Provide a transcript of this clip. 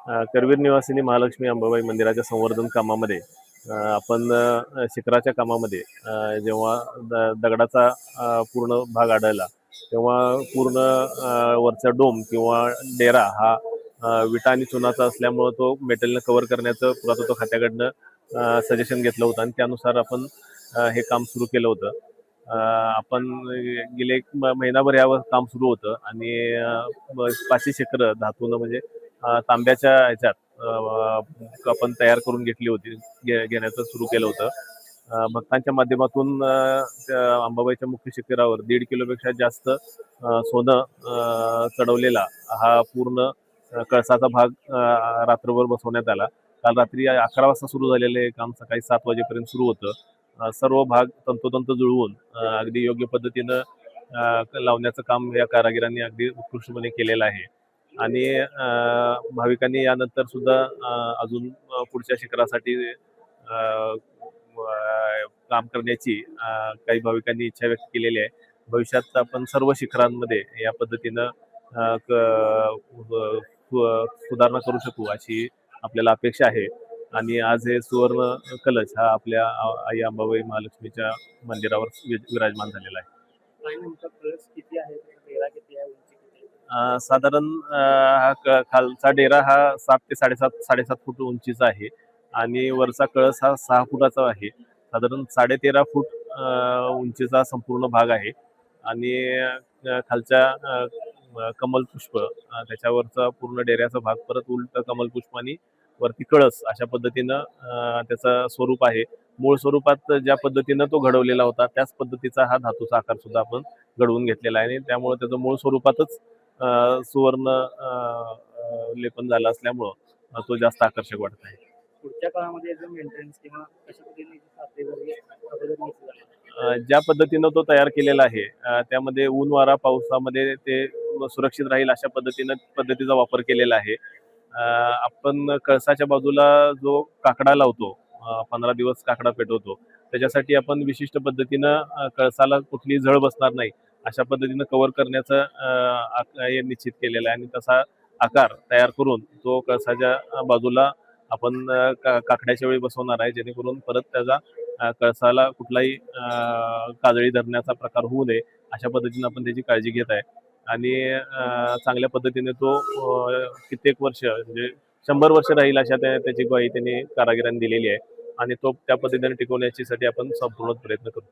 करवीर निवासिनी महालक्ष्मी अंबाबाई मंदिराच्या संवर्धन कामामध्ये आपण शिखराच्या कामामध्ये जेव्हा दगडाचा पूर्ण भाग आढळला तेव्हा पूर्ण वरचा डोम किंवा डेरा हा विटा आणि चुनाचा असल्यामुळं तो मेटलनं कव्हर करण्याचं पुरातत्व खात्याकडनं सजेशन घेतलं होतं आणि त्यानुसार आपण हे काम सुरू केलं होतं. आपण गेले एक महिनाभर यावर काम सुरू होतं आणि 500 शिखरं धातूनं म्हणजे तांब्याच्या ह्याच्यात आपण तयार करून घेतली होती, घेण्याचं सुरू केलं होतं. भक्तांच्या माध्यमातून त्या अंबाबाईच्या मुख्य शिखरावर 1.5 किलोपेक्षा जास्त सोनं चढवलेला हा पूर्ण कळसाचा भाग रात्रभर बसवण्यात आला. काल रात्री 11 वाजता सुरू झालेलं हे काम सकाळी 7 वाजेपर्यंत सुरू होतं. सर्व भाग तंतोतंत जुळवून अगदी योग्य पद्धतीनं लावण्याचं काम या कारागिरांनी अगदी उत्कृष्टपणे केलेलं आहे. आणि भाविकांनी यानंतर सुद्धा अजून पुढच्या शिखरासाठी काम करण्याची काही भाविकांनी इच्छा व्यक्त केलेली आहे. भविष्यात आपण सर्व शिखरांमध्ये या पद्धतीनं सुधारणा करू शकू अशी आपल्याला अपेक्षा आहे. आणि आज हे सुवर्ण कलश हा आपल्या आई अंबाबाई महालक्ष्मीच्या मंदिरावर विराजमान झालेला आहे. साधारण खालचा डेरा हा 7 ते 7.5 फूट उंचीचा आहे आणि वरचा कळस हा 6 फुटाचा आहे. साधारण 13.5 फूट उंचीचा संपूर्ण भाग आहे आणि खालच्या कमल पुष्प त्याच्यावरचा पूर्ण डेऱ्याचा भाग परत उलट कमल पुष्प आणि वरती कळस अशा पद्धतीनं त्याचं स्वरूप आहे. मूळ स्वरूपात ज्या पद्धतीनं तो घडवलेला होता त्याच पद्धतीचा हा धातूचा आकार सुद्धा आपण घडवून घेतलेला आहे आणि त्यामुळे त्याचं मूळ स्वरूपातच सुवर्ण लेपन झालं असल्यामुळं तो जास्त आकर्षक वाटत आहे. पुढच्या काळामध्ये मेंटेनन्स किंवा कशा पद्धतीने ज्या पद्धतीनं तो तयार केलेला आहे त्यामध्ये ऊन वारा पावसामध्ये ते सुरक्षित राहील अशा पद्धतीचा वापर केलेला आहे. आपण कळसाच्या बाजूला जो काकडा लावतो 15 दिवस काकडा पेटवतो त्याच्यासाठी आपण विशिष्ट पद्धतीनं कळसाला कुठली झळ बसणार नाही अशा पद्धतीनं कव्हर करण्याचं हे निश्चित केलेलं आहे आणि तसा आकार तयार करून तो कळसाच्या बाजूला आपण काकड्याच्या वेळी बसवणार आहे जेणेकरून परत त्याचा कळसाला कुठलाही काजळी धरण्याचा प्रकार होऊ नये अशा पद्धतीनं आपण त्याची काळजी घेत आहे. आणि चांगल्या पद्धतीने तो कित्येक वर्ष म्हणजे 100 वर्ष राहील अशा त्याची ग्वाही त्यांनी कारागिरांनी दिलेली आहे आणि तो त्या पद्धतीने टिकवण्यासाठी आपण संपूर्ण प्रयत्न करू.